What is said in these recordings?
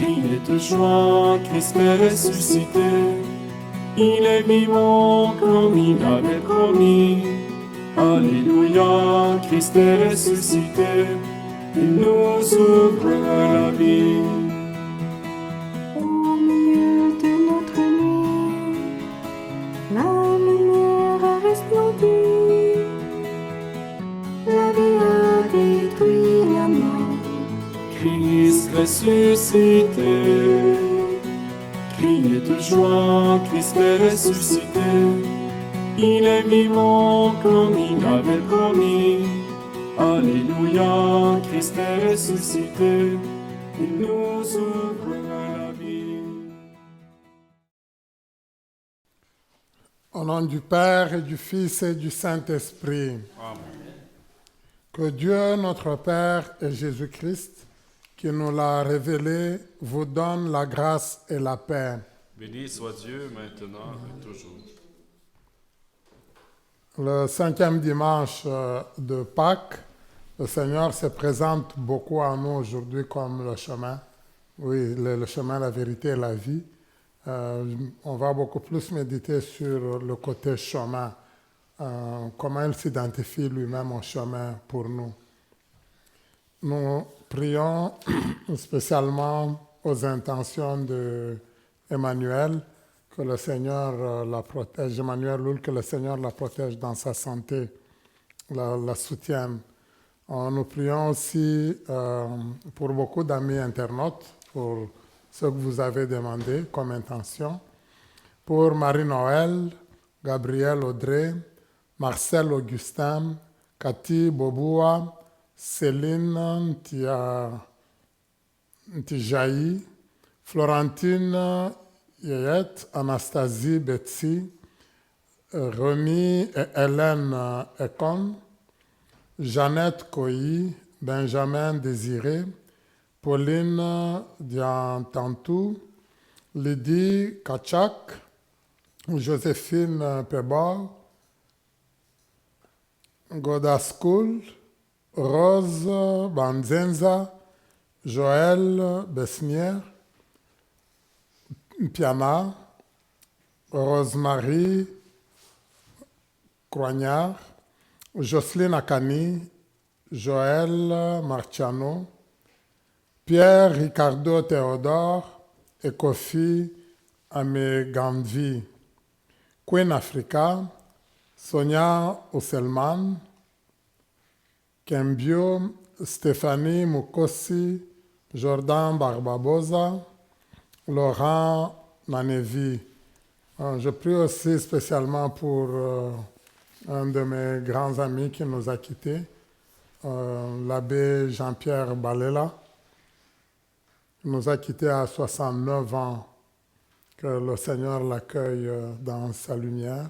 Criez de joie, Christ est ressuscité. Il est vivant comme il avait promis. Alléluia, Christ est ressuscité. Il nous ouvre la vie. Au milieu de notre nuit, la lumière a resplendi. La vie a détruit la mort. Christ ressuscité. Criez de joie, Christ est ressuscité. Il est vivant comme il avait promis. Alléluia, Christ est ressuscité. Il nous ouvre la vie. Au nom du Père et du Fils et du Saint-Esprit. Amen. Que Dieu, notre Père et Jésus-Christ, qui nous l'a révélé, vous donne la grâce et la paix. Béni soit Dieu maintenant et toujours. Le 5e dimanche de Pâques, le Seigneur se présente beaucoup à nous aujourd'hui comme le chemin. Oui, le chemin, la vérité et la vie. On va beaucoup plus méditer sur le côté chemin, comment il s'identifie lui-même au chemin pour nous. Nous prions spécialement aux intentions d'Emmanuel, que le Seigneur la protège, Emmanuel Loul, que le Seigneur la protège dans sa santé, la soutienne. Nous prions aussi pour beaucoup d'amis internautes, pour ce que vous avez demandé comme intention, pour Marie-Noël, Gabriel Audrey, Marcel Augustin, Cathy Boboua, Céline Ntijaï, Florentine Yeyette, Anastasie Betsy, Rémi et Hélène Ekon, Jeannette Koyi, Benjamin Désiré, Pauline Diantantou, Lydie Kachak, Joséphine Pebor, Godaskoul, Rose Banzenza, Joël Besnier, Piana, Rosemary Croignard, Jocelyne Akani, Joël Marciano, Pierre Ricardo Théodore et Kofi Amegandvi, Queen Africa, Sonia Osselman, Kembio, Stéphanie Mukosi, Jordan Barbabosa, Laurent Nanevi. Je prie aussi spécialement pour un de mes grands amis qui nous a quittés, l'abbé Jean-Pierre Balela. Il nous a quittés à 69 ans. Que le Seigneur l'accueille dans sa lumière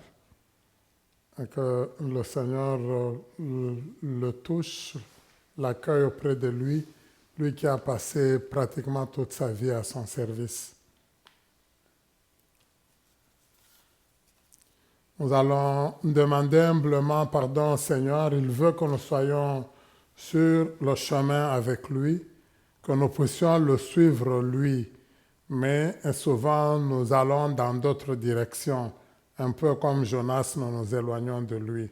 et que le Seigneur le touche, l'accueille auprès de lui, lui qui a passé pratiquement toute sa vie à son service. Nous allons demander humblement pardon au Seigneur. Il veut que nous soyons sur le chemin avec lui, que nous puissions le suivre lui. Mais souvent, nous allons dans d'autres directions, un peu comme Jonas, nous nous éloignons de lui.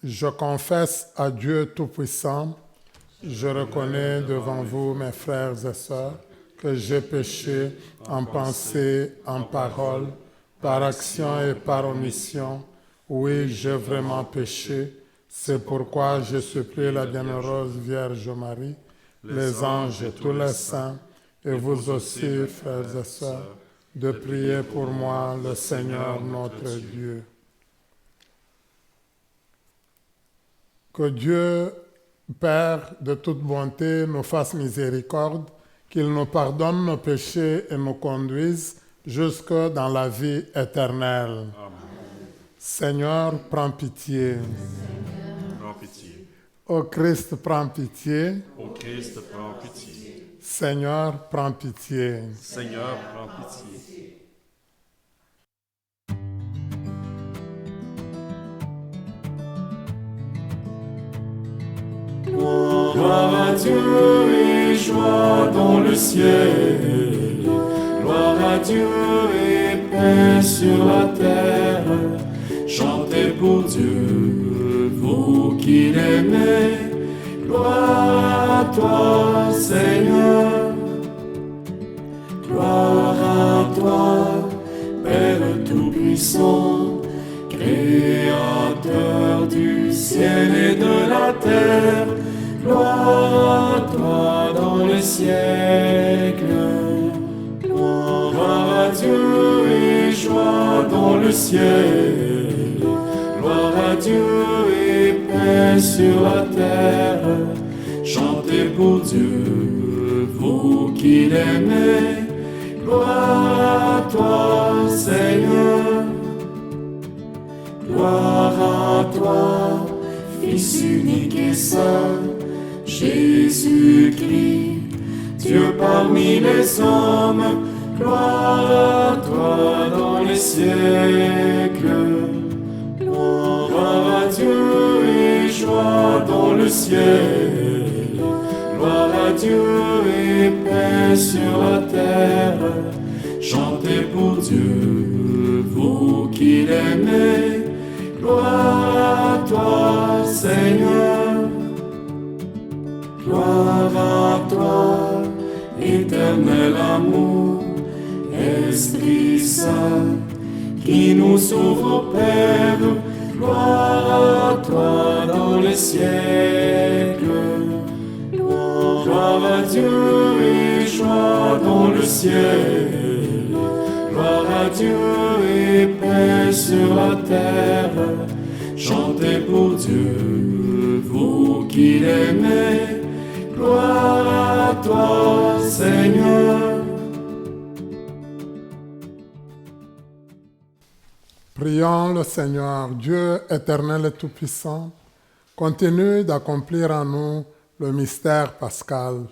Je confesse à Dieu Tout-Puissant, je reconnais devant vous, mes frères et sœurs, que j'ai péché en pensée, en parole, par action et par omission. Oui, j'ai vraiment péché. C'est pourquoi je supplie la bienheureuse Vierge Marie, les anges et tous les saints, et vous aussi, frères et sœurs, de prier pour moi, le Seigneur notre Dieu. Que Dieu, Père de toute bonté, nous fasse miséricorde, qu'il nous pardonne nos péchés et nous conduise jusque dans la vie éternelle. Amen. Seigneur, prends pitié. Prends pitié. Ô Christ, prends pitié. Ô Christ, prends pitié. Seigneur, prends pitié. Seigneur, prends pitié. Gloire à Dieu et joie dans le ciel. Gloire à Dieu et paix sur la terre. Chantez pour Dieu, vous qui l'aimez. Gloire à toi, Seigneur. Gloire à toi, Père Tout-Puissant, Créateur du ciel et de la terre. Gloire à toi dans les siècles. Gloire à Dieu et joie dans le ciel. Gloire à Dieu et paix sur la terre. Chantez pour Dieu, vous qui l'aimez. Gloire à toi, Seigneur. Gloire à toi, Fils unique et saint, Jésus-Christ, Dieu parmi les hommes. Gloire à toi dans les siècles. Gloire à Dieu et joie dans le ciel. Gloire à Dieu et paix sur la terre. Chantez pour Dieu, vous qui l'aimez. Gloire à toi, Seigneur. Gloire à toi, éternel amour, Esprit Saint, qui nous ouvre au Père. Gloire à toi dans les siècles. Gloire à Dieu et joie dans le ciel. Gloire à Dieu et paix sur la terre. Chantez pour Dieu, vous qui l'aimez. Gloire à toi, Seigneur. Prions le Seigneur, Dieu éternel et tout-puissant, continue d'accomplir en nous le mystère pascal.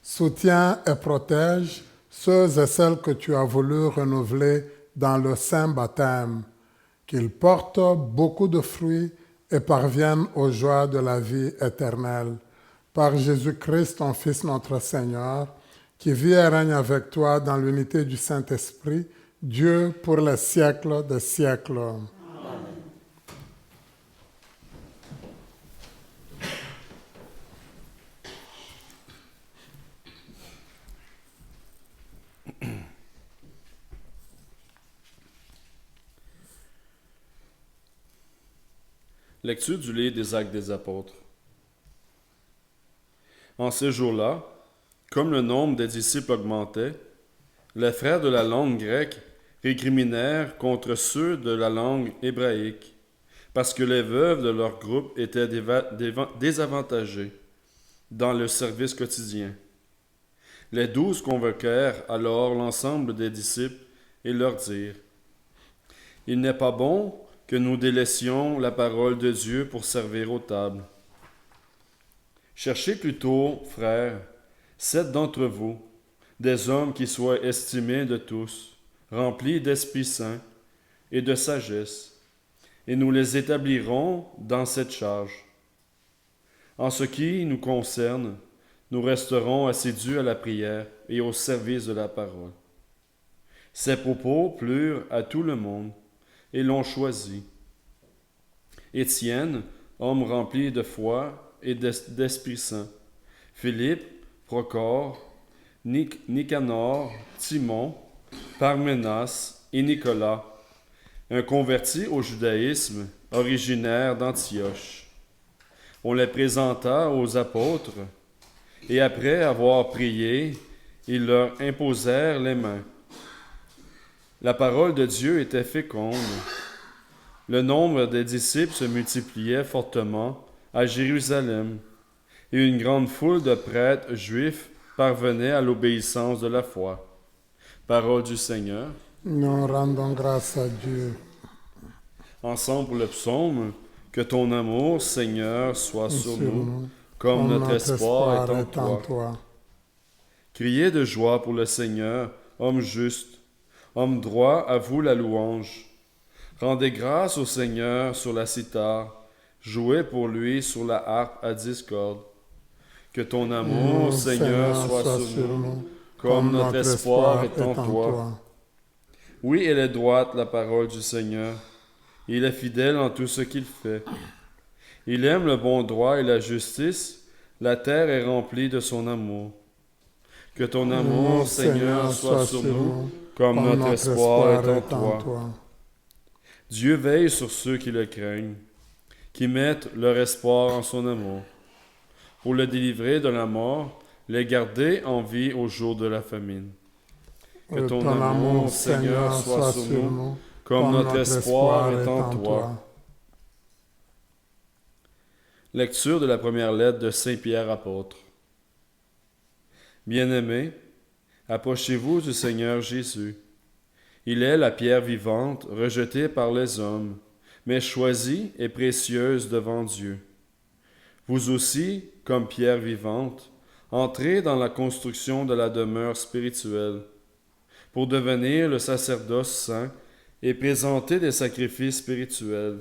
Soutiens et protège ceux et celles que tu as voulu renouveler dans le saint baptême, qu'ils portent beaucoup de fruits et parviennent aux joies de la vie éternelle. Par Jésus-Christ, ton Fils notre Seigneur, qui vit et règne avec toi dans l'unité du Saint-Esprit, Dieu pour les siècles des siècles. Lecture du livre des Actes des Apôtres. En ces jours-là, comme le nombre des disciples augmentait, les frères de la langue grecque récriminèrent contre ceux de la langue hébraïque, parce que les veuves de leur groupe étaient désavantagées dans le service quotidien. Les 12 convoquèrent alors l'ensemble des disciples et leur dirent : « Il n'est pas bon que nous délaissions la parole de Dieu pour servir aux tables. Cherchez plutôt, frères, 7 d'entre vous, des hommes qui soient estimés de tous, remplis d'Esprit Saint et de sagesse, et nous les établirons dans cette charge. En ce qui nous concerne, nous resterons assidus à la prière et au service de la parole. » Ces propos plurent à tout le monde, et l'ont choisi. Étienne, homme rempli de foi et d'Esprit Saint, Philippe, Procore, Nicanor, Timon, Parménas et Nicolas, un converti au judaïsme originaire d'Antioche. On les présenta aux apôtres, et après avoir prié, ils leur imposèrent les mains. La parole de Dieu était féconde. Le nombre des disciples se multipliait fortement à Jérusalem, et une grande foule de prêtres juifs parvenait à l'obéissance de la foi. Parole du Seigneur. Nous rendons grâce à Dieu. Ensemble pour le psaume, que ton amour, Seigneur, soit sur nous, comme notre espoir est en toi. Criez de joie pour le Seigneur, homme juste. Homme droit, à vous la louange. Rendez grâce au Seigneur sur la cithare, jouez pour lui sur la harpe à 10 cordes. Que ton amour, Seigneur, soit sur nous, comme notre espoir est en toi. Oui, elle est droite, la parole du Seigneur. Il est fidèle en tout ce qu'il fait. Il aime le bon droit et la justice. La terre est remplie de son amour. Que ton amour, Seigneur, soit sur nous, comme notre espoir est en toi. Dieu veille sur ceux qui le craignent, qui mettent leur espoir en son amour, pour le délivrer de la mort, les garder en vie au jour de la famine. Que ton amour, Seigneur, soit sur nous, comme notre espoir est en toi. Lecture de la première lettre de Saint Pierre apôtre. Bien-aimés, approchez-vous du Seigneur Jésus. Il est la pierre vivante, rejetée par les hommes, mais choisie et précieuse devant Dieu. Vous aussi, comme pierre vivante, entrez dans la construction de la demeure spirituelle, pour devenir le sacerdoce saint et présenter des sacrifices spirituels,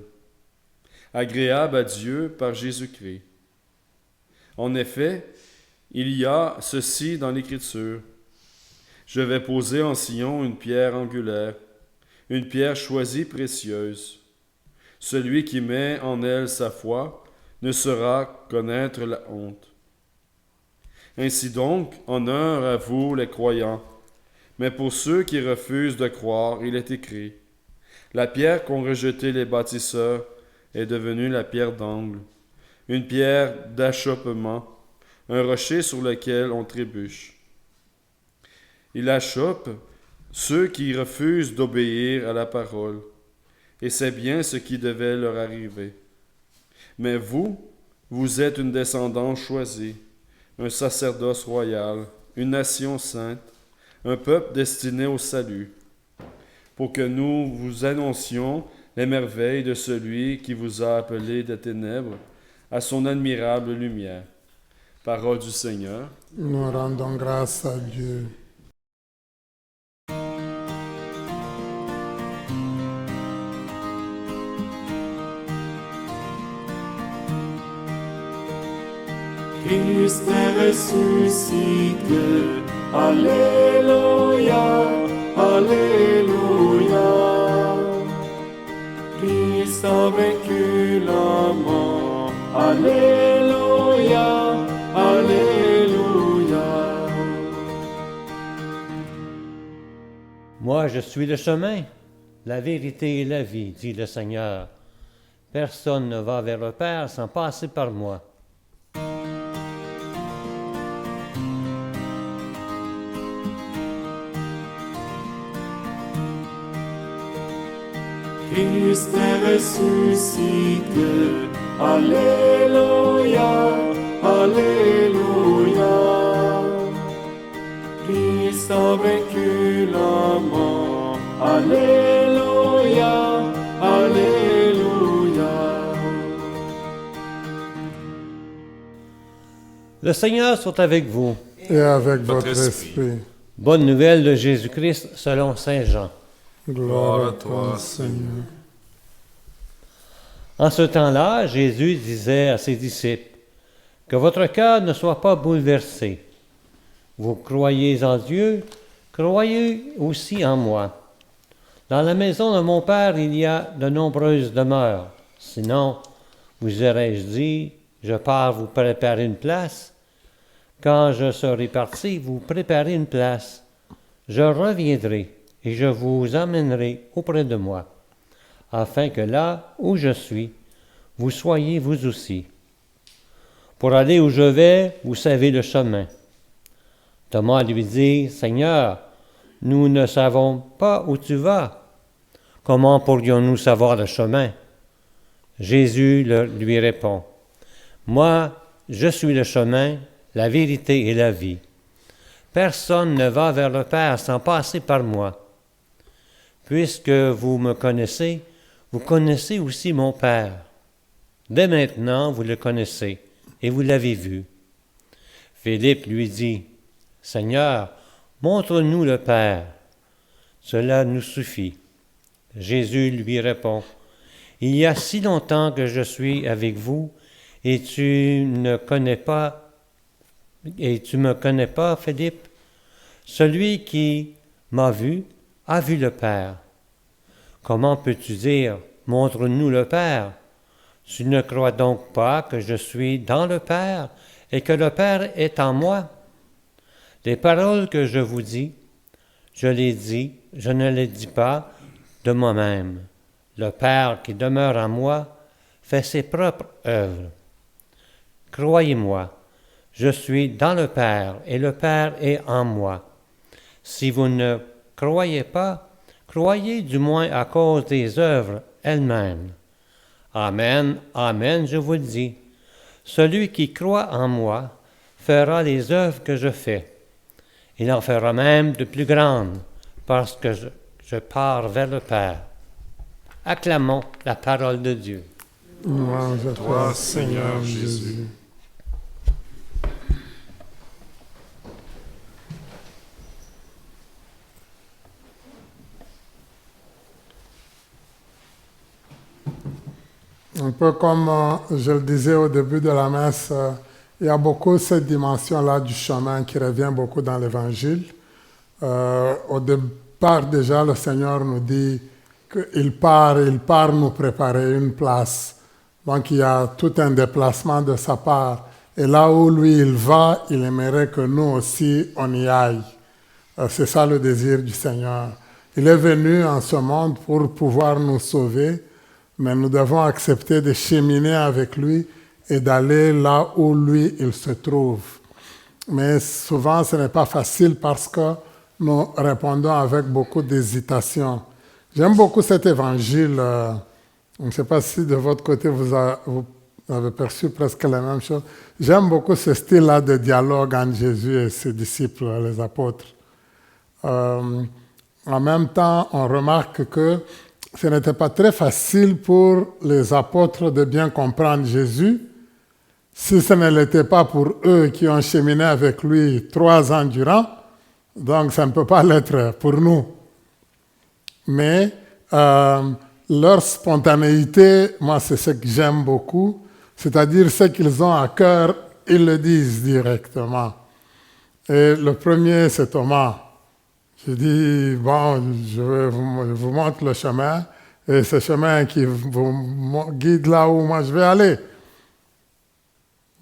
agréables à Dieu par Jésus-Christ. En effet, il y a ceci dans l'Écriture. Je vais poser en Sion une pierre angulaire, une pierre choisie précieuse. Celui qui met en elle sa foi ne saura connaître la honte. Ainsi donc, honneur à vous les croyants. Mais pour ceux qui refusent de croire, il est écrit, la pierre qu'ont rejetée les bâtisseurs est devenue la pierre d'angle, une pierre d'achoppement, un rocher sur lequel on trébuche. Il achoppe ceux qui refusent d'obéir à la parole, et c'est bien ce qui devait leur arriver. Mais vous, vous êtes une descendance choisie, un sacerdoce royal, une nation sainte, un peuple destiné au salut, pour que nous vous annoncions les merveilles de celui qui vous a appelés des ténèbres à son admirable lumière. Parole du Seigneur. Nous rendons grâce à Dieu. Christ est ressuscité, Alléluia, Alléluia. Christ a vaincu la mort, Alléluia, Alléluia. Moi, je suis le chemin, la vérité et la vie, dit le Seigneur. Personne ne va vers le Père sans passer par moi. Christ est ressuscité, Alléluia, Alléluia. Christ a vaincu la mort, Alléluia, Alléluia. Le Seigneur soit avec vous. Et avec votre esprit. Bonne nouvelle de Jésus-Christ selon Saint Jean. Gloire à toi, Seigneur. En ce temps-là, Jésus disait à ses disciples, « Que votre cœur ne soit pas bouleversé. Vous croyez en Dieu, croyez aussi en moi. Dans la maison de mon Père, il y a de nombreuses demeures. Sinon, vous aurais-je dit, je pars vous préparer une place. Quand je serai parti, vous préparez une place. Je reviendrai et je vous emmènerai auprès de moi, afin que là où je suis, vous soyez vous aussi. Pour aller où je vais, vous savez le chemin. » Thomas lui dit, « Seigneur, nous ne savons pas où tu vas. Comment pourrions-nous savoir le chemin? » Jésus lui répond, « Moi, je suis le chemin, la vérité et la vie. Personne ne va vers le Père sans passer par moi. Puisque vous me connaissez, vous connaissez aussi mon Père. Dès maintenant, vous le connaissez et vous l'avez vu. » Philippe lui dit, « Seigneur, montre-nous le Père. Cela nous suffit. » Jésus lui répond, « Il y a si longtemps que je suis avec vous et tu ne connais pas Et tu ne me connais pas, Philippe? Celui qui m'a vu a vu le Père. Comment peux-tu dire, montre-nous le Père? Tu ne crois donc pas que je suis dans le Père et que le Père est en moi? Les paroles que je vous dis, je les dis, je ne les dis pas de moi-même. Le Père qui demeure en moi fait ses propres œuvres. Croyez-moi, je suis dans le Père et le Père est en moi. Si vous ne croyez pas, croyez du moins à cause des œuvres elles-mêmes. Amen, amen, je vous le dis. Celui qui croit en moi fera les œuvres que je fais. Il en fera même de plus grandes, parce que je pars vers le Père. Acclamons la parole de Dieu. Louange à toi, Seigneur Jésus. Un peu comme je le disais au début de la messe, il y a beaucoup cette dimension-là du chemin qui revient beaucoup dans l'Évangile. Au départ, déjà, le Seigneur nous dit qu'il part nous préparer une place. Donc, il y a tout un déplacement de sa part. Et là où lui, il va, il aimerait que nous aussi, on y aille. C'est ça le désir du Seigneur. Il est venu en ce monde pour pouvoir nous sauver, mais nous devons accepter de cheminer avec lui et d'aller là où lui, il se trouve. Mais souvent, ce n'est pas facile parce que nous répondons avec beaucoup d'hésitation. J'aime beaucoup cet évangile. Je ne sais pas si de votre côté, vous avez perçu presque la même chose. J'aime beaucoup ce style-là de dialogue entre Jésus et ses disciples, les apôtres. En même temps, on remarque que ce n'était pas très facile pour les apôtres de bien comprendre Jésus, si ce ne l'était pas pour eux qui ont cheminé avec lui 3 ans durant, donc ça ne peut pas l'être pour nous. Mais leur spontanéité, moi c'est ce que j'aime beaucoup, c'est-à-dire ce qu'ils ont à cœur, ils le disent directement. Et le premier, c'est Thomas. Je dis, bon, je vous montre le chemin, et ce chemin qui vous guide là où moi je vais aller.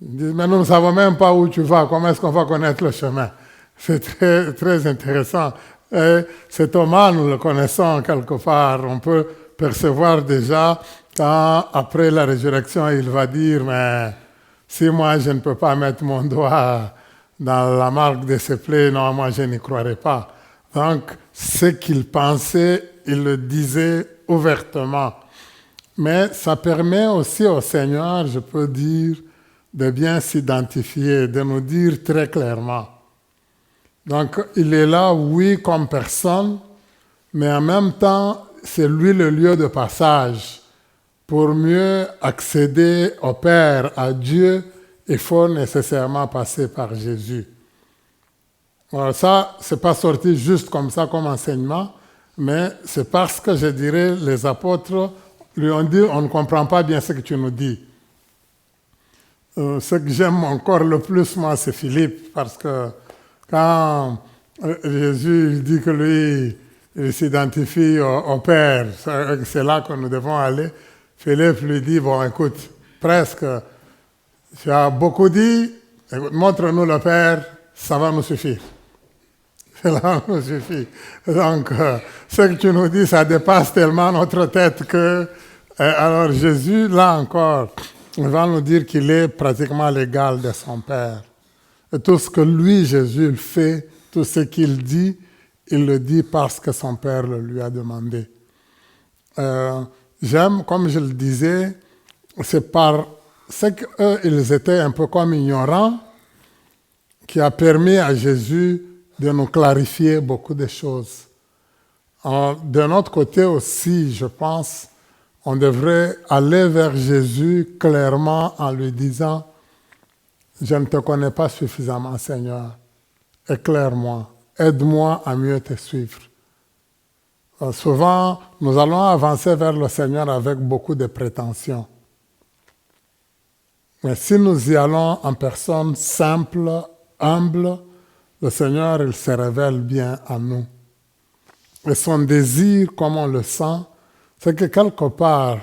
Il dit, mais nous ne savons même pas où tu vas, comment est-ce qu'on va connaître le chemin? C'est très, très intéressant. Et c'est Thomas, nous le connaissons quelque part, on peut percevoir déjà quand, après la résurrection, il va dire, mais si moi je ne peux pas mettre mon doigt dans la marque de ses plaies, non, moi je n'y croirai pas. Donc, ce qu'il pensait, il le disait ouvertement. Mais ça permet aussi au Seigneur, je peux dire, de bien s'identifier, de nous dire très clairement. Donc, il est là, oui, comme personne, mais en même temps, c'est lui le lieu de passage. Pour mieux accéder au Père, à Dieu, il faut nécessairement passer par Jésus. Alors ça, ce n'est pas sorti juste comme ça, comme enseignement, mais c'est parce que, je dirais, les apôtres lui ont dit, on ne comprend pas bien ce que tu nous dis. Ce que j'aime encore le plus, moi, c'est Philippe, parce que quand Jésus dit que lui, il s'identifie au Père, c'est là que nous devons aller, Philippe lui dit, bon, écoute, presque, tu as beaucoup dit, écoute, montre-nous le Père, ça va nous suffire. Cela nous suffit. Donc, ce que tu nous dis, ça dépasse tellement notre tête que... alors Jésus, là encore, il va nous dire qu'il est pratiquement l'égal de son Père. Et tout ce que lui, Jésus, il fait, tout ce qu'il dit, il le dit parce que son Père le lui a demandé. J'aime, comme je le disais, c'est par ce qu'eux, ils étaient un peu comme ignorants, qui a permis à Jésus de nous clarifier beaucoup de choses. De notre côté aussi, je pense, on devrait aller vers Jésus clairement en lui disant « Je ne te connais pas suffisamment, Seigneur. Éclaire-moi, aide-moi à mieux te suivre. » Souvent, nous allons avancer vers le Seigneur avec beaucoup de prétentions. Mais si nous y allons en personne simple, humble, le Seigneur, il se révèle bien à nous. Et son désir, comme on le sent, c'est que quelque part,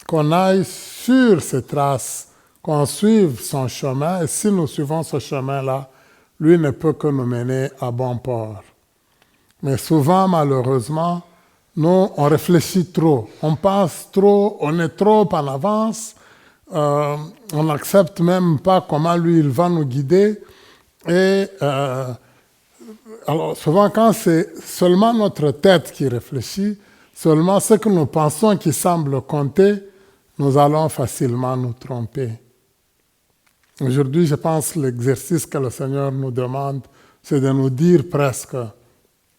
qu'on aille sur ses traces, qu'on suive son chemin, et si nous suivons ce chemin-là, lui ne peut que nous mener à bon port. Mais souvent, malheureusement, nous, on réfléchit trop, on pense trop, on est trop en avance, on n'accepte même pas comment lui, il va nous guider. Et alors, souvent, quand c'est seulement notre tête qui réfléchit, seulement ce que nous pensons qui semble compter, nous allons facilement nous tromper. Aujourd'hui, je pense que l'exercice que le Seigneur nous demande, c'est de nous dire presque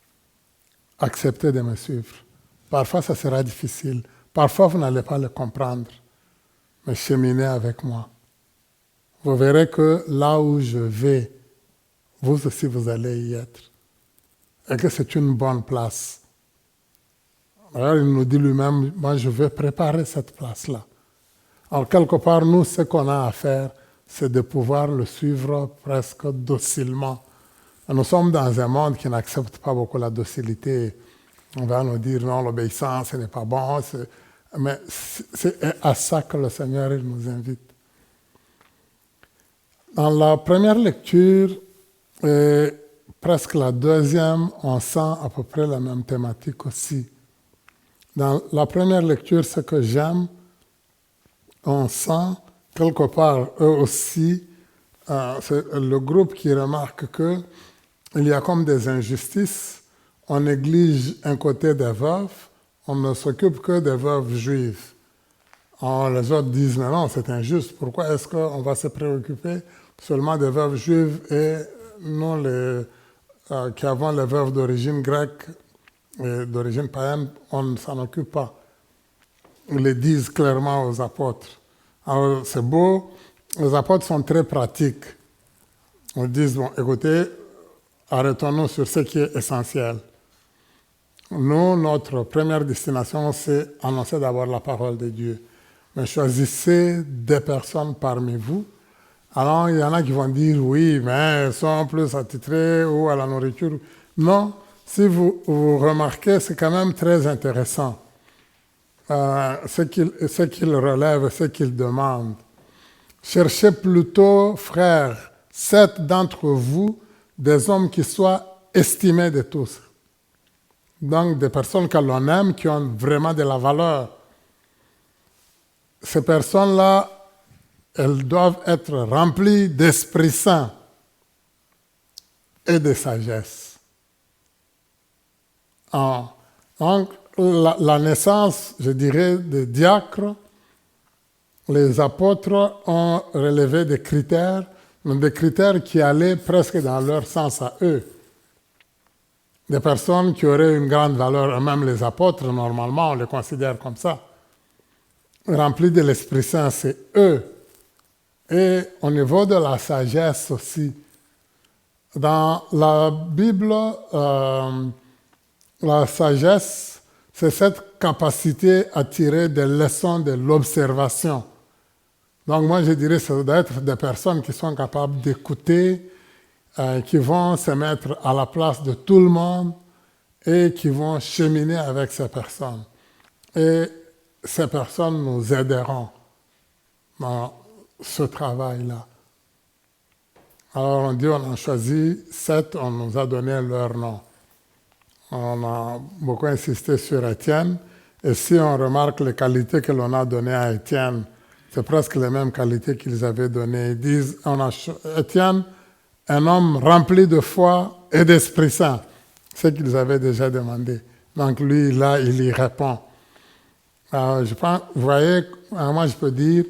« acceptez de me suivre ». Parfois, ça sera difficile. Parfois, vous n'allez pas le comprendre. Mais cheminez avec moi. Vous verrez que là où je vais, vous aussi, vous allez y être. Et que c'est une bonne place. Alors, il nous dit lui-même, moi, je vais préparer cette place-là. Alors, quelque part, nous, ce qu'on a à faire, c'est de pouvoir le suivre presque docilement. Nous sommes dans un monde qui n'accepte pas beaucoup la docilité. On va nous dire, non, l'obéissance, ce n'est pas bon. Mais c'est à ça que le Seigneur il nous invite. Dans la première lecture, et presque la deuxième, on sent à peu près la même thématique aussi. Dans la première lecture, ce que j'aime, on sent quelque part, eux aussi, c'est le groupe qui remarque qu'il y a comme des injustices. On néglige un côté des veuves, on ne s'occupe que des veuves juives. Alors, les autres disent, mais non, c'est injuste. Pourquoi est-ce qu'on va se préoccuper seulement des veuves juives et nous, qui avons les veuves d'origine grecque et d'origine païenne, on ne s'en occupe pas. Ils le disent clairement aux apôtres. Alors, c'est beau, les apôtres sont très pratiques. Ils disent, bon, écoutez, arrêtons-nous sur ce qui est essentiel. Nous, notre première destination, c'est annoncer d'abord la parole de Dieu. Mais choisissez des personnes parmi vous. Alors, il y en a qui vont dire, oui, mais elles sont plus attitrées ou à la nourriture. Non, si vous remarquez, c'est quand même très intéressant. Ce qu'il relève, ce qu'il demande. Cherchez plutôt, frères, 7 d'entre vous, des hommes qui soient estimés de tous. Donc, des personnes que l'on aime, qui ont vraiment de la valeur. Ces personnes-là, elles doivent être remplies d'Esprit Saint et de sagesse. Donc, la naissance, je dirais, des diacres, les apôtres ont relevé des critères qui allaient presque dans leur sens à eux. Des personnes qui auraient une grande valeur, même les apôtres, normalement, on les considère comme ça. Remplis de l'Esprit Saint, c'est eux. Et au niveau de la sagesse aussi, dans la Bible, la sagesse, c'est cette capacité à tirer des leçons de l'observation. Donc moi, je dirais que ça doit être des personnes qui sont capables d'écouter, qui vont se mettre à la place de tout le monde et qui vont cheminer avec ces personnes. Et ces personnes nous aideront dans ce travail-là. Alors on dit, on a choisi 7, on nous a donné leur nom. On a beaucoup insisté sur Étienne, et si on remarque les qualités que l'on a données à Étienne, c'est presque les mêmes qualités qu'ils avaient données. Ils disent, Étienne, un homme rempli de foi et d'Esprit Saint, ce qu'ils avaient déjà demandé. Donc lui, là, il y répond. Je pense, vous voyez, moi je peux dire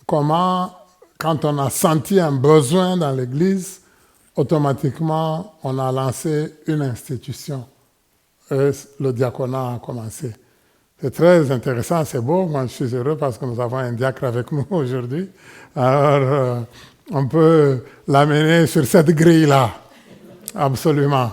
comment, quand on a senti un besoin dans l'Église, automatiquement, on a lancé une institution. Et le diaconat a commencé. C'est très intéressant, c'est beau. Moi, je suis heureux parce que nous avons un diacre avec nous aujourd'hui. Alors, on peut l'amener sur cette grille-là. Absolument.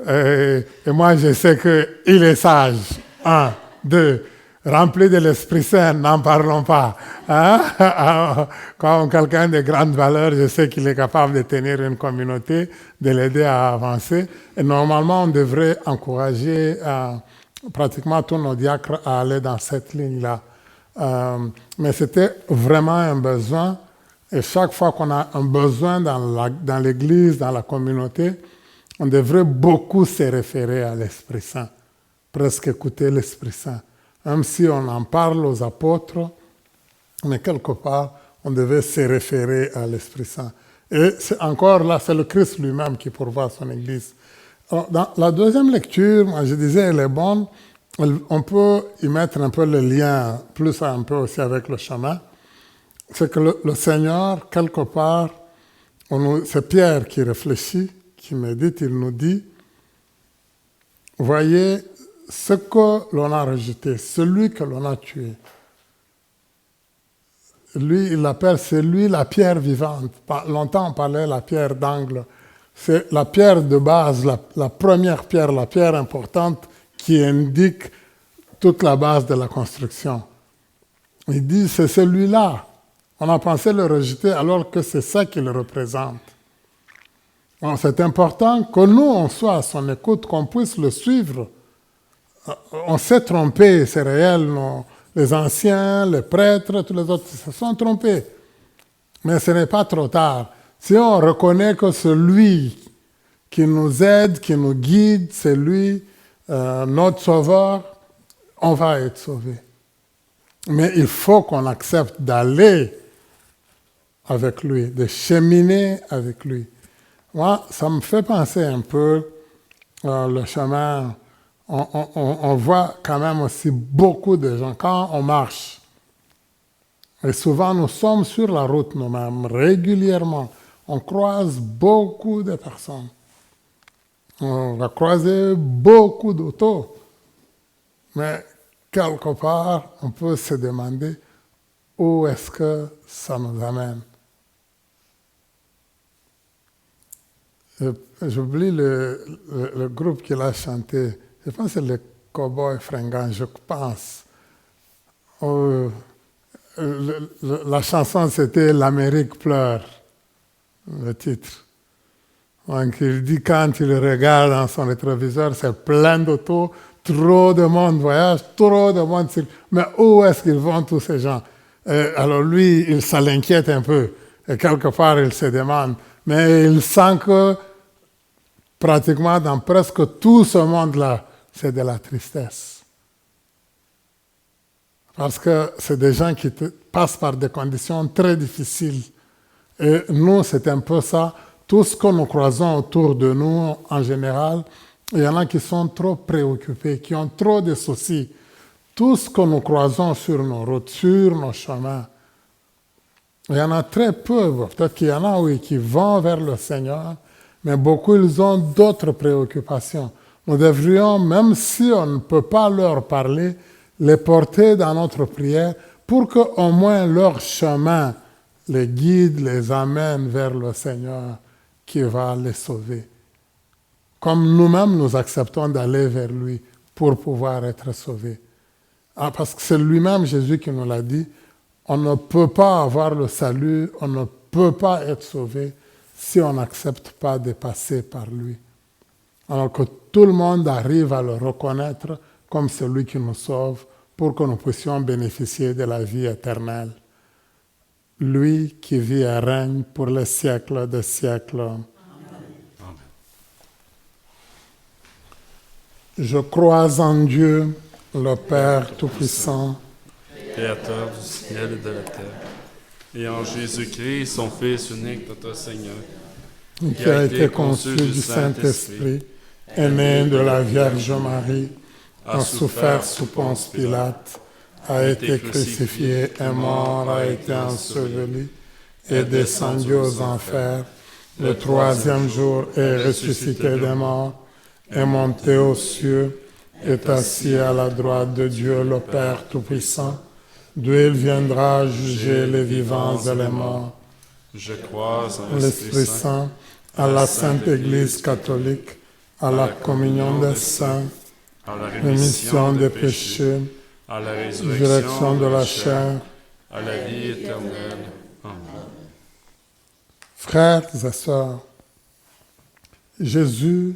Et moi, je sais qu'il est sage. 1, 2. rempli de l'Esprit Saint, n'en parlons pas. Hein? Comme quelqu'un de grande valeur, je sais qu'il est capable de tenir une communauté, de l'aider à avancer. Et normalement, on devrait encourager pratiquement tous nos diacres à aller dans cette ligne-là. Mais c'était vraiment un besoin. Et chaque fois qu'on a un besoin dans l'Église, dans la communauté, on devrait beaucoup se référer à l'Esprit Saint, presque écouter l'Esprit Saint. Même si on en parle aux apôtres, mais quelque part, on devait se référer à l'Esprit Saint. Et c'est encore là, c'est le Christ lui-même qui pourvoit son Église. Alors, dans la deuxième lecture, moi, je disais, elle est bonne. On peut y mettre un peu le lien, plus un peu aussi avec le chemin. C'est que le Seigneur, quelque part, c'est Pierre qui réfléchit, qui médite, il nous dit, voyez ce que l'on a rejeté, celui que l'on a tué. Lui, il l'appelle, c'est lui la pierre vivante. Longtemps, on parlait de la pierre d'angle. C'est la pierre de base, la première pierre, la pierre importante qui indique toute la base de la construction. Il dit, c'est celui-là. On a pensé le rejeter alors que c'est ça qu'il représente. Bon, c'est important que nous, on soit à son écoute, qu'on puisse le suivre. On s'est trompé, c'est réel. Les anciens, les prêtres, tous les autres se sont trompés. Mais ce n'est pas trop tard. Si on reconnaît que celui qui nous aide, qui nous guide, c'est lui, notre sauveur, on va être sauvé. Mais il faut qu'on accepte d'aller avec lui, de cheminer avec lui. Moi, ça me fait penser un peu le chemin. On voit quand même aussi beaucoup de gens. Quand on marche, et souvent nous sommes sur la route nous-mêmes, régulièrement, on croise beaucoup de personnes. On va croiser beaucoup d'autos. Mais quelque part, on peut se demander où est-ce que ça nous amène. J'oublie le groupe qui l'a chanté. Je pense que c'est les Cowboys Fringants, je pense. La chanson, c'était « L'Amérique pleure », le titre. Donc, il dit quand il regarde dans son rétroviseur, c'est plein d'autos, trop de monde voyage, trop de monde circule. Mais où est-ce qu'ils vont tous ces gens? Alors lui, il s'inquiète un peu. Et quelque part, il se demande. Mais il sent que pratiquement dans presque tout ce monde-là, c'est de la tristesse. Parce que c'est des gens qui passent par des conditions très difficiles. Et nous, c'est un peu ça. Tout ce que nous croisons autour de nous, en général, il y en a qui sont trop préoccupés, qui ont trop de soucis. Tout ce que nous croisons sur nos routes, sur nos chemins, il y en a très peu. Peut-être qu'il y en a, oui, qui vont vers le Seigneur, mais beaucoup, ils ont d'autres préoccupations. Nous devrions, même si on ne peut pas leur parler, les porter dans notre prière pour qu'au moins leur chemin les guide, les amène vers le Seigneur qui va les sauver. Comme nous-mêmes, nous acceptons d'aller vers lui pour pouvoir être sauvés. Parce que c'est lui-même, Jésus, qui nous l'a dit, on ne peut pas avoir le salut, on ne peut pas être sauvé si on n'accepte pas de passer par lui. Alors que tout le monde arrive à le reconnaître comme celui qui nous sauve pour que nous puissions bénéficier de la vie éternelle. Lui qui vit et règne pour les siècles des siècles. Amen. Je crois en Dieu, le Père Tout-Puissant, Créateur du ciel et de la terre, et en Jésus-Christ, son Fils unique, notre Seigneur, qui a été conçu du Saint-Esprit, est né de la Vierge Marie, a souffert sous Ponce Pilate, a été crucifié, est mort, a été enseveli, est descendu aux enfers, le troisième jour est ressuscité des morts, est monté aux cieux, est assis à la droite de Dieu le Père Tout-Puissant, d'où il viendra juger les vivants et les morts. Je crois en l'Esprit Saint, à la Sainte Église catholique, à la communion des saints, à la rémission des péchés, à la résurrection de la chair, à la vie éternelle. Amen. Frères et sœurs, Jésus,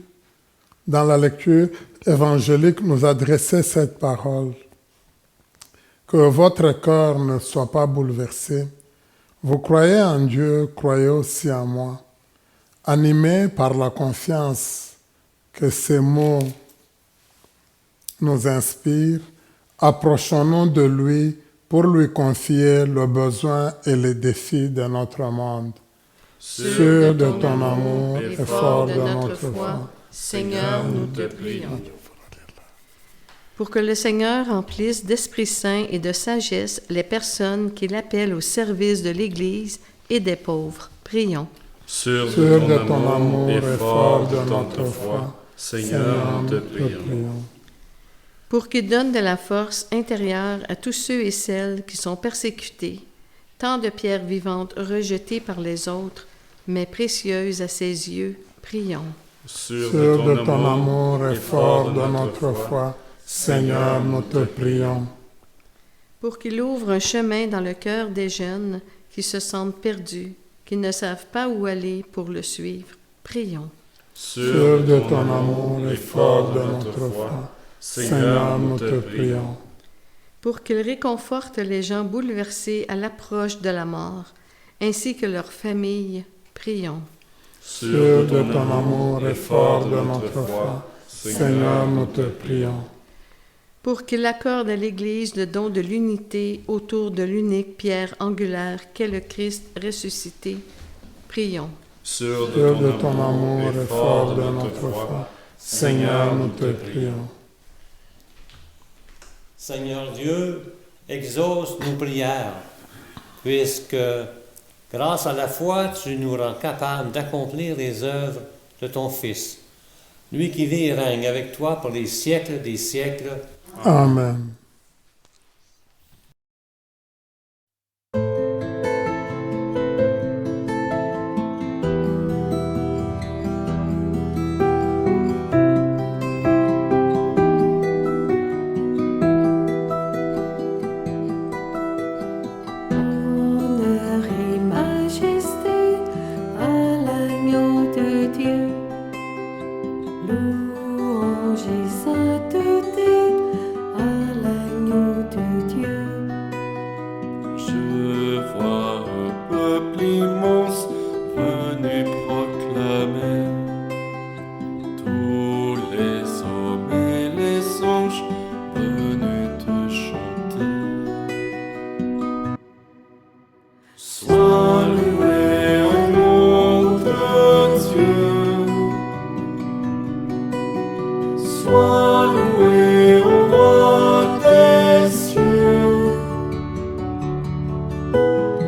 dans la lecture évangélique, nous adressait cette parole. Que votre cœur ne soit pas bouleversé. Vous croyez en Dieu, croyez aussi en moi. Animés par la confiance que ces mots nous inspirent, approchons-nous de lui pour lui confier le besoin et les défis de notre monde. Sûr de ton amour et fort de notre foi, Seigneur, nous te prions. Pour que le Seigneur remplisse d'Esprit Saint et de sagesse les personnes qu'il appelle au service de l'Église et des pauvres, prions. Sûr de ton amour et fort de notre foi, Seigneur, nous te prions. Pour qu'il donne de la force intérieure à tous ceux et celles qui sont persécutés, tant de pierres vivantes rejetées par les autres, mais précieuses à ses yeux, prions. Sûr de ton amour et fort de notre foi, Seigneur, nous te prions. Pour qu'il ouvre un chemin dans le cœur des jeunes qui se sentent perdus, qui ne savent pas où aller pour le suivre, prions. Sûr de ton amour et fort de notre foi, Seigneur, nous te prions. Pour qu'il réconforte les gens bouleversés à l'approche de la mort, ainsi que leurs familles, prions. Sûr de ton amour et fort de notre foi, Seigneur, nous te prions. Pour qu'il accorde à l'Église le don de l'unité autour de l'unique pierre angulaire qu'est le Christ ressuscité, prions. Sûr de ton amour et fort de notre foi, Seigneur, nous te prions. Seigneur Dieu, exauce nos prières, puisque, grâce à la foi, tu nous rends capables d'accomplir les œuvres de ton Fils, lui qui vit et règne avec toi pour les siècles des siècles. Amen. Honneur et majesté à l'agneau de Dieu. Louange et sainteté à l'agneau de Dieu. Je vois un peuple immense venu proclamer. Tous les hommes et les anges venus te chanter. Sois loué, agneau de Dieu. Sois loué, ô roi des cieux.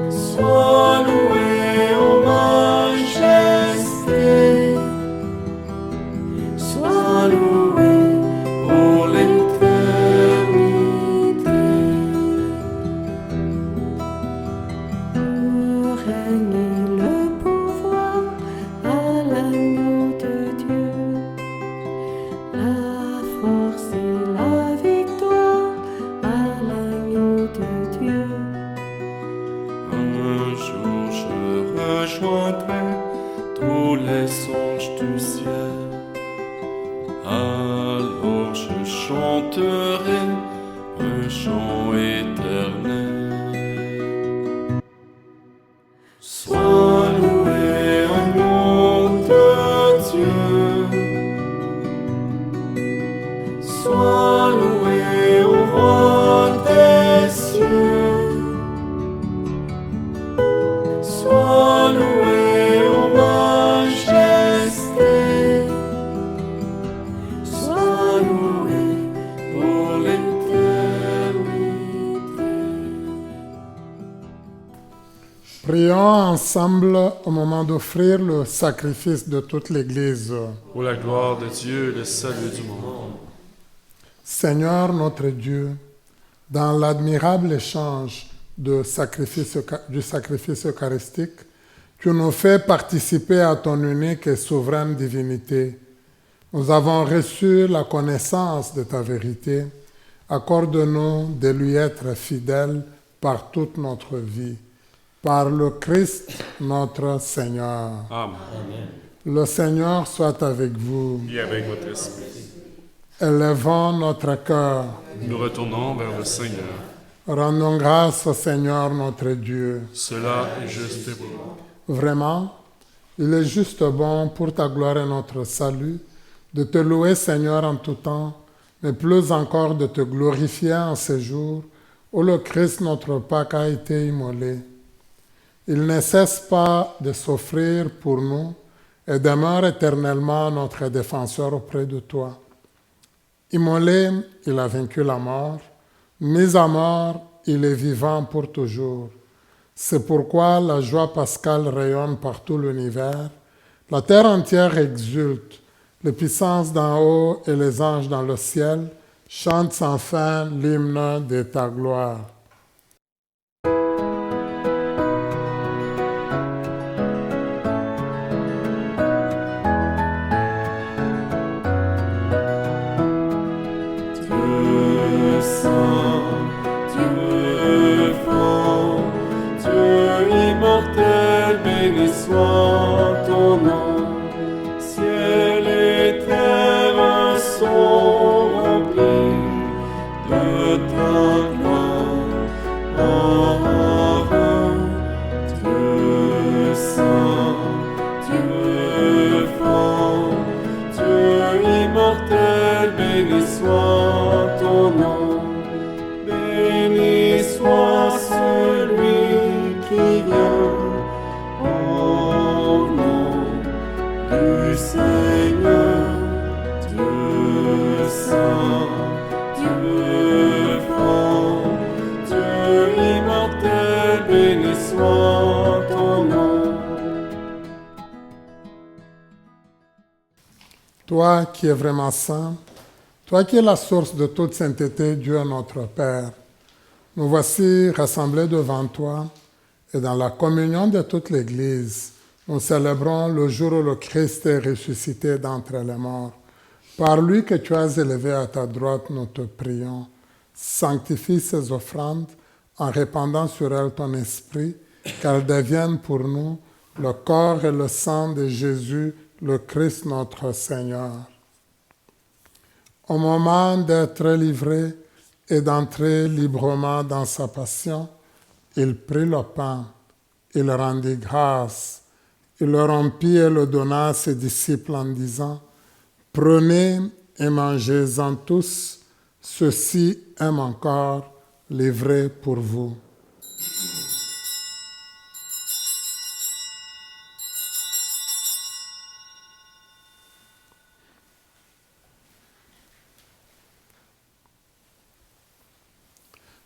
Sois loué, ô majesté. Sois loué pour l'éternité. Le règne et le pouvoir à l'agneau de Dieu. La force et la victoire à l'agneau de Dieu. Un jour je rejoindrai tous les anges du ciel. Alors je chanterai un chant éternel. Sois loué, agneau de Dieu. Sois loué, ô roi des cieux. Sois loué, ô majesté. Sois loué pour l'éternité. Prions ensemble au moment d'offrir le sacrifice de toute l'Église. Pour la gloire de Dieu et le salut du monde. Seigneur notre Dieu, dans l'admirable échange du sacrifice eucharistique, tu nous fais participer à ton unique et souveraine divinité. Nous avons reçu la connaissance de ta vérité. Accorde-nous de lui être fidèles par toute notre vie. Par le Christ notre Seigneur. Amen. Le Seigneur soit avec vous. Et avec votre esprit. Élevons notre cœur. Nous retournons vers le Seigneur. Rendons grâce au Seigneur notre Dieu. Cela est juste et bon. Vraiment, il est juste bon pour ta gloire et notre salut de te louer, Seigneur, en tout temps, mais plus encore de te glorifier en ces jours où le Christ, notre Pâque, a été immolé. Il ne cesse pas de s'offrir pour nous et demeure éternellement notre défenseur auprès de toi. Immolé, il a vaincu la mort. Mis à mort, il est vivant pour toujours. C'est pourquoi la joie pascale rayonne par tout l'univers. La terre entière exulte. Les puissances d'en haut et les anges dans le ciel chantent sans fin l'hymne de ta gloire. Dieu saint, Dieu fort, Dieu immortel, béni soit ton nom. Ciel et terre sont remplis de ta gloire. Dieu saint, Dieu fort, Dieu immortel, béni soit ton nom. Béni soit celui qui vient au nom du Seigneur. Dieu saint, Dieu fort, Dieu immortel, béni soit ton nom. Toi qui es vraiment saint, toi qui es la source de toute sainteté, Dieu notre Père, nous voici rassemblés devant toi et dans la communion de toute l'Église, nous célébrons le jour où le Christ est ressuscité d'entre les morts. Par lui que tu as élevé à ta droite, nous te prions. Sanctifie ces offrandes en répandant sur elles ton esprit, qu'elles deviennent pour nous le corps et le sang de Jésus, le Christ notre Seigneur. Au moment d'être livré et d'entrer librement dans sa passion, il prit le pain, il rendit grâce, il le rompit et le donna à ses disciples en disant, « Prenez et mangez-en tous, ceci est mon corps livré pour vous. »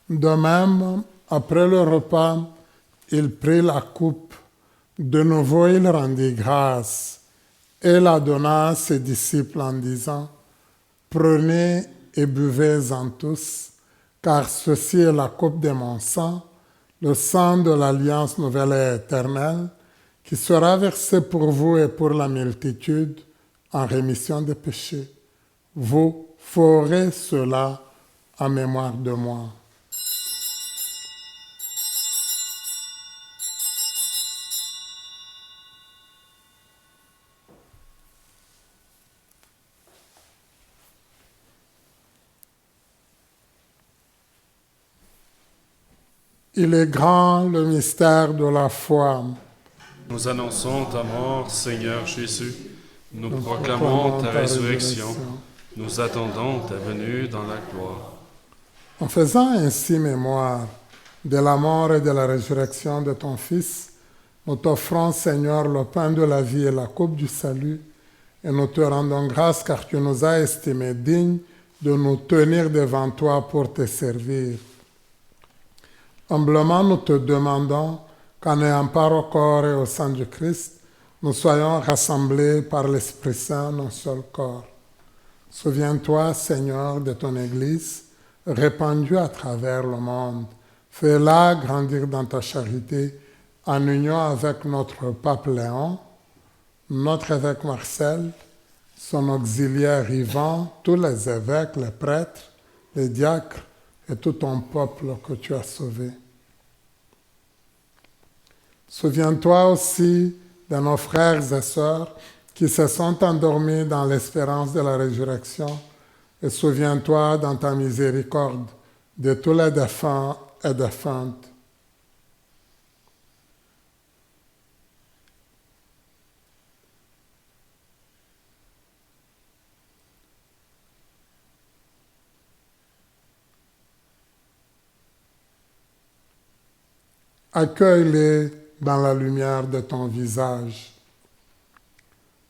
De même, après le repas, il prit la coupe. De nouveau, il rendit grâce et la donna à ses disciples en disant, « Prenez et buvez-en tous, car ceci est la coupe de mon sang, le sang de l'alliance nouvelle et éternelle, qui sera versé pour vous et pour la multitude en rémission des péchés. Vous ferez cela en mémoire de moi. » Il est grand le mystère de la foi. Nous annonçons ta mort, Seigneur Jésus. Nous proclamons ta résurrection. Nous attendons ta venue dans la gloire. En faisant ainsi mémoire de la mort et de la résurrection de ton Fils, nous t'offrons, Seigneur, le pain de la vie et la coupe du salut, et nous te rendons grâce car tu nous as estimés dignes de nous tenir devant toi pour te servir. Humblement, nous te demandons qu'en ayant part au corps et au sang du Christ, nous soyons rassemblés par l'Esprit Saint en un seul corps. Souviens-toi, Seigneur, de ton Église, répandue à travers le monde. Fais-la grandir dans ta charité en union avec notre pape Léon, notre évêque Marcel, son auxiliaire Ivan, tous les évêques, les prêtres, les diacres et tout ton peuple que tu as sauvé. Souviens-toi aussi de nos frères et sœurs qui se sont endormis dans l'espérance de la résurrection, et souviens-toi dans ta miséricorde de tous les défunts et défuntes. Accueille-les dans la lumière de ton visage.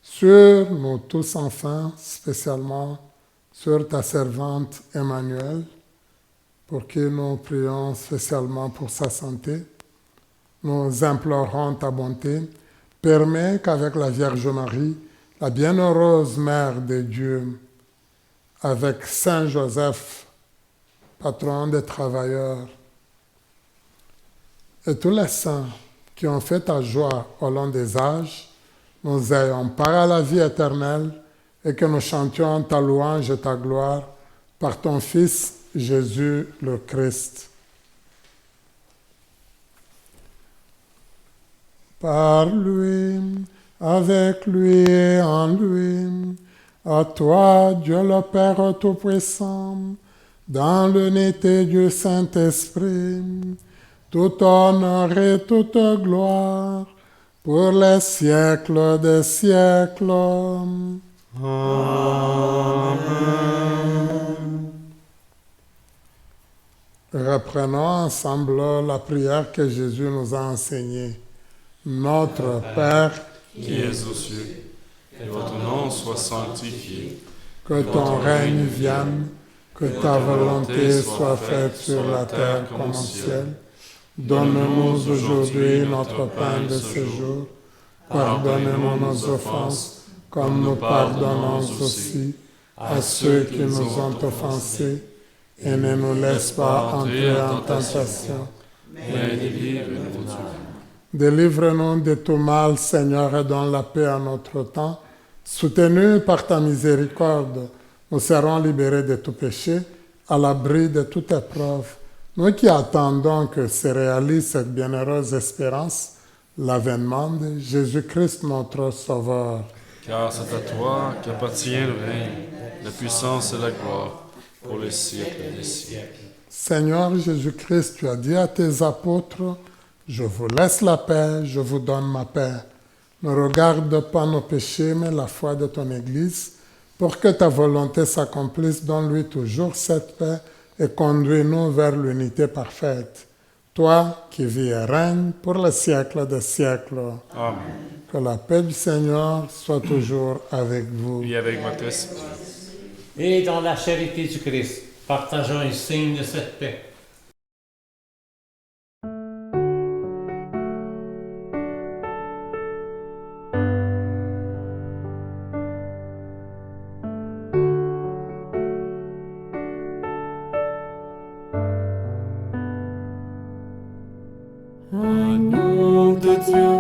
Sur nous tous enfin, spécialement sur ta servante Emmanuel, pour qui nous prions spécialement pour sa santé, nous implorons ta bonté. Permets qu'avec la Vierge Marie, la bienheureuse Mère de Dieu, avec Saint Joseph, patron des travailleurs, et tous les saints qui ont fait ta joie au long des âges, nous ayons part à la vie éternelle et que nous chantions ta louange et ta gloire par ton Fils Jésus le Christ. Par lui, avec lui et en lui, à toi, Dieu le Père Tout-Puissant, dans l'unité du Saint-Esprit, tout honneur et toute gloire, pour les siècles des siècles. Amen. Reprenons ensemble la prière que Jésus nous a enseignée. Notre Père, qui es aux cieux, que votre nom soit sanctifié, que ton règne vienne, que ta volonté soit faite sur la terre comme au ciel. Donne-nous aujourd'hui notre pain de ce jour. Pardonne-nous nos offenses, comme nous pardonnons aussi à ceux qui nous ont offensés. Et ne nous laisse pas entrer en tentation, mais délivre-nous du mal. Délivre-nous de tout mal, Seigneur, et donne la paix à notre temps. Soutenus par ta miséricorde, nous serons libérés de tout péché, à l'abri de toute épreuve. Nous qui attendons que se réalise cette bienheureuse espérance, l'avènement de Jésus-Christ notre Sauveur. Car c'est à toi qu'appartient le règne, la puissance et la gloire, pour les siècles des siècles. Seigneur Jésus-Christ, tu as dit à tes apôtres, « Je vous laisse la paix, je vous donne ma paix. Ne regarde pas nos péchés, mais la foi de ton Église. Pour que ta volonté s'accomplisse, donne-lui toujours cette paix et conduis-nous vers l'unité parfaite. Toi qui vis et règnes pour les siècles des siècles. Amen. Que la paix du Seigneur soit toujours avec vous. Et avec votre esprit. Et dans la charité du Christ, partageons un signe de cette paix. Agneau de Dieu,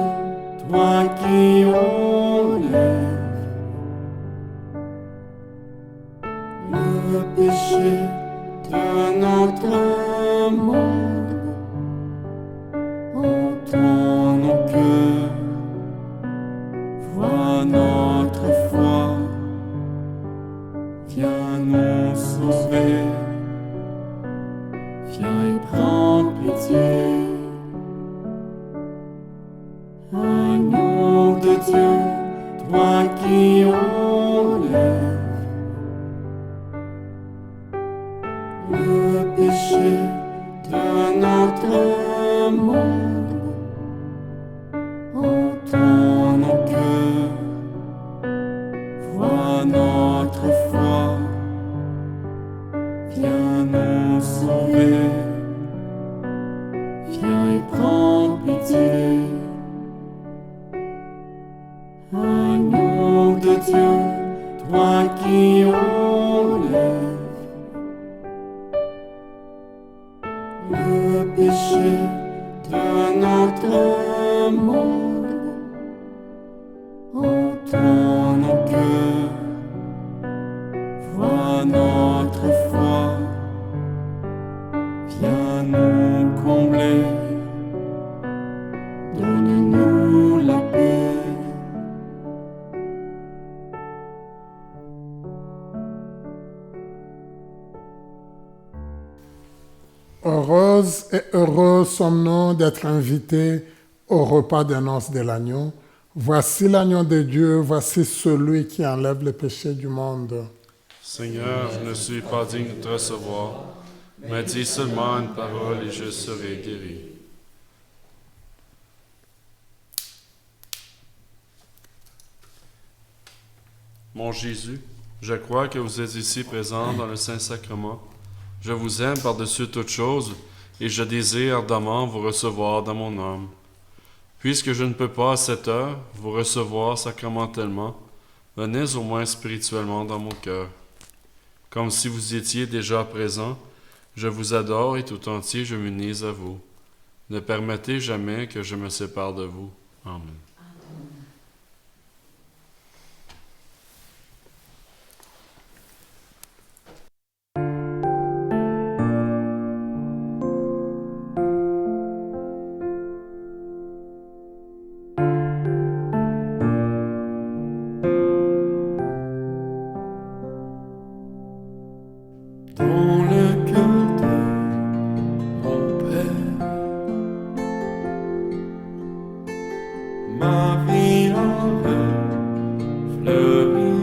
toi qui enlèves le péché de notre monde, entends nos cœurs, vois notre foi, viens nous sauver, viens et prends pitié. Agneau de Dieu, toi qui enlèves le péché de notre monde, entends nos cœurs, vois notre foi, viens nous sauver, viens et prends pitié. Agneau de Dieu, toi qui enlèves le péché de notre monde, entends nos cœurs, vois notre foi, Heureuses et heureux sommes-nous d'être invités au repas des noces de l'agneau. Voici l'agneau de Dieu, voici celui qui enlève les péchés du monde. Seigneur, je ne suis pas digne de te recevoir, mais dis seulement une parole et je serai guéri. Mon Jésus, je crois que vous êtes ici présent dans le Saint-Sacrement. Je vous aime par-dessus toute chose et je désire ardemment vous recevoir dans mon âme. Puisque je ne peux pas à cette heure vous recevoir sacramentellement, venez au moins spirituellement dans mon cœur. Comme si vous étiez déjà présent, je vous adore et tout entier je m'unis à vous. Ne permettez jamais que je me sépare de vous. Amen. Dans le cœur de mon Père, ma vie a fleuri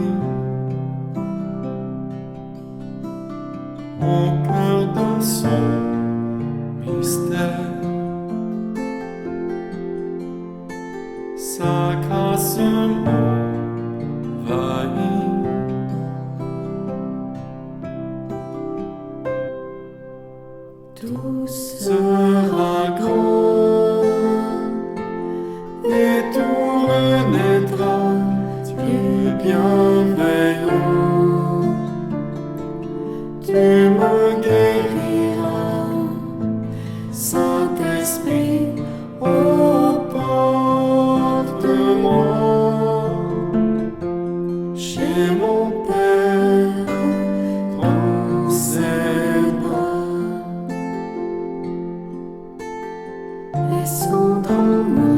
au cœur de son mystère. Sa grâce m'envahit. Tout sera grand et tout renaîtra du bienveillant. Tu me guériras, Saint-Esprit, oh porte-moi chez mon Père dans ses bras. Laissons en moi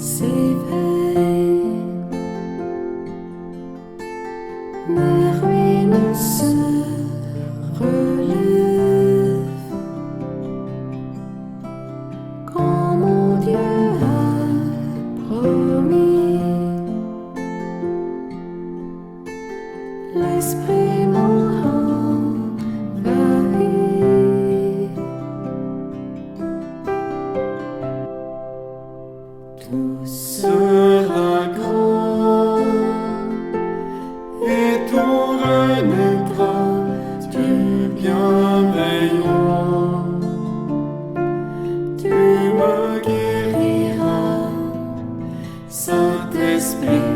s'éveille, mes ruines se relèvent, quand mon Dieu a promis. L'Esprit m'envahit. Tout sera grand et tout renaîtra du bienveillant. Tu me guériras, Saint-Esprit,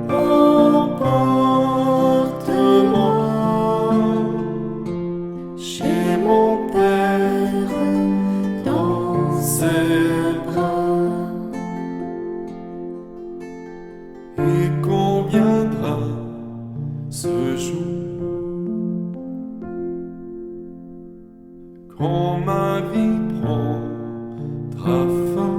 oh porte-moi chez mon Père dans ses bras. Et quand viendra ce jour, quand ma vie prendra fin,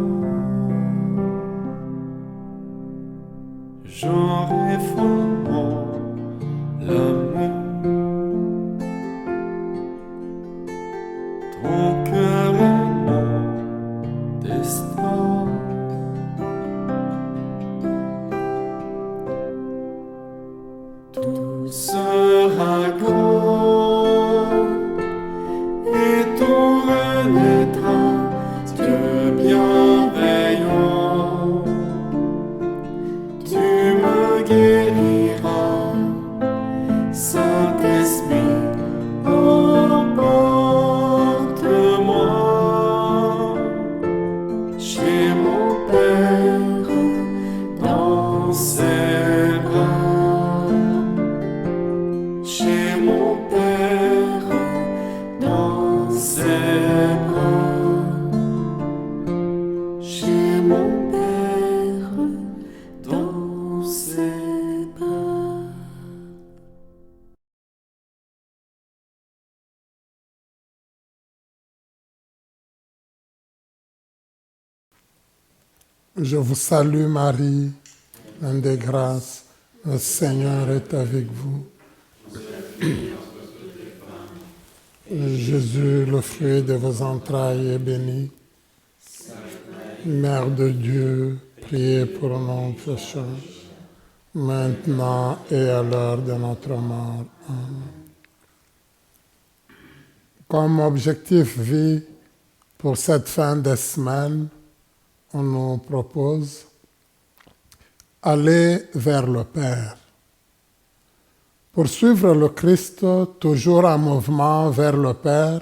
j'aurai fondement l'amour. Ton cœur est mon destin. Tout sera grand et tout renaîtra du bienveillant. Tu me guériras, Saint-Esprit, oh porte-moi chez mon Père dans ses bras. Chez mon Père dans ses bras. Chez mon Père dans ses bras. Je vous salue Marie, pleine de grâce, le Seigneur est avec vous. Jésus, le fruit de vos entrailles, est béni. Mère de Dieu, priez pour nous pécheurs, maintenant et à l'heure de notre mort. Amen. Comme objectif vie pour cette fin de semaine, on nous propose aller vers le Père. Pour suivre le Christ, toujours en mouvement vers le Père,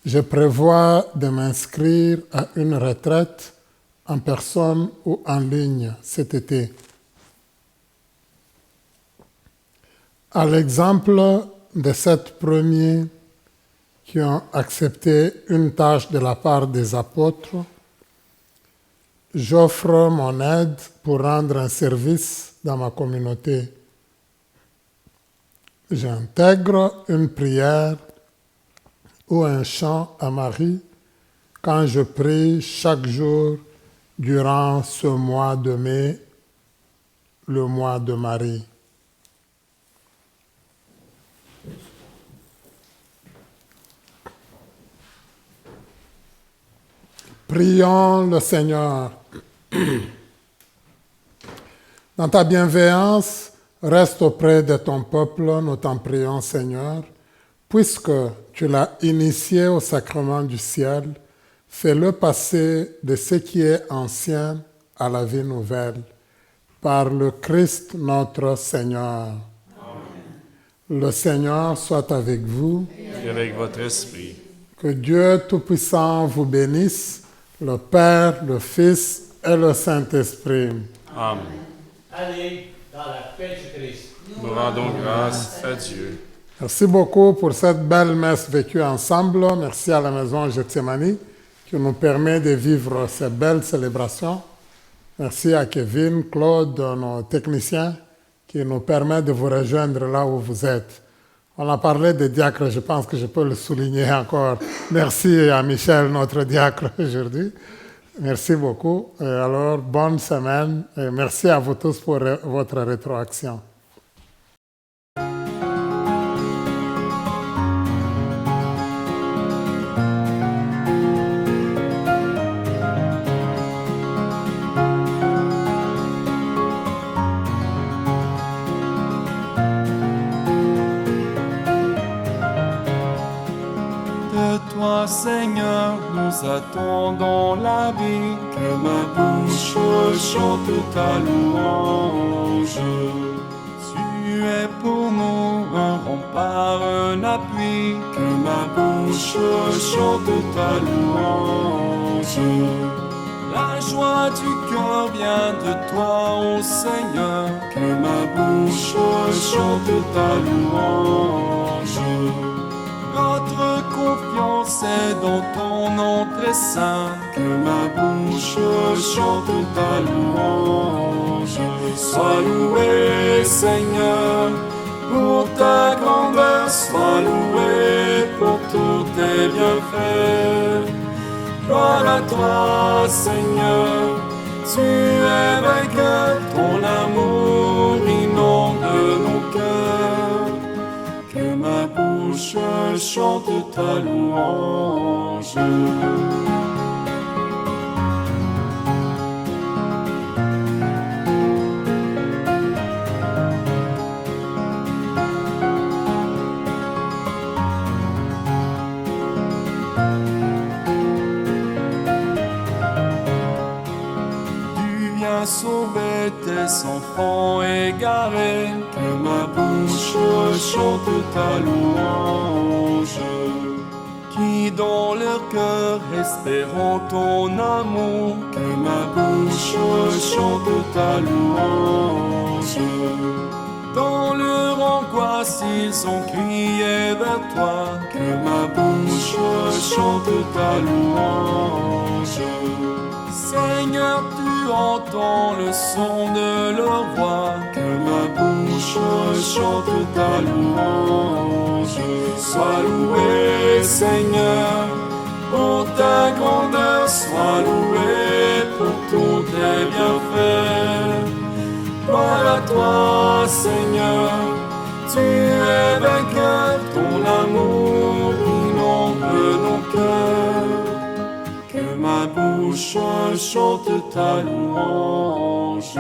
je prévois de m'inscrire à une retraite en personne ou en ligne cet été. À l'exemple de 7 premiers qui ont accepté une tâche de la part des apôtres, j'offre mon aide pour rendre un service dans ma communauté. J'intègre une prière ou un chant à Marie quand je prie chaque jour durant ce mois de mai, le mois de Marie. Prions le Seigneur. Dans ta bienveillance, reste auprès de ton peuple, nous t'en prions, Seigneur. Puisque tu l'as initié au sacrement du ciel, fais-le passer de ce qui est ancien à la vie nouvelle. Par le Christ notre Seigneur. Amen. Le Seigneur soit avec vous. Et avec votre esprit. Que Dieu Tout-Puissant vous bénisse, le Père, le Fils et le Saint-Esprit. Amen. Allez dans la paix du Christ. Nous rendons grâce à Dieu. Merci beaucoup pour cette belle messe vécue ensemble. Merci à la maison Gethsemane qui nous permet de vivre ces belles célébrations. Merci à Kevin, Claude, nos techniciens qui nous permettent de vous rejoindre là où vous êtes. On a parlé des diacres, je pense que je peux le souligner encore. Merci à Michel, notre diacre aujourd'hui. Merci beaucoup. Et alors, bonne semaine et merci à vous tous pour votre rétroaction. Seigneur, nous attendons la vie, que ma bouche chante ta louange. Tu es pour nous un rempart, un appui, que ma bouche chante ta louange. La joie du cœur vient de toi, ô Seigneur, que ma bouche chante ta louange. Notre confiance est dans ton nom très saint, que ma bouche chante ta louange. Sois loué, Seigneur, pour ta grandeur, sois loué pour tous tes bienfaits. Gloire à toi, Seigneur, tu es vainqueur, ton amour inonde nos cœurs. Que ma bouche chante ta louange. Tu viens sauver tes enfants égarés, que ma bouche chante ta louange. Qui dans leur cœur espérant ton amour, que ma bouche chante ta louange. Dans leur angoisse ils ont crié vers toi, que ma bouche chante ta louange. Seigneur, tu entends le son de leur voix, que ma bouche chante ta louange. Sois loué, Seigneur, pour ta grandeur, sois loué pour tous tes bienfaits. Gloire à toi, Seigneur, tu es vainqueur, ton amour ma bouche chante ta louange.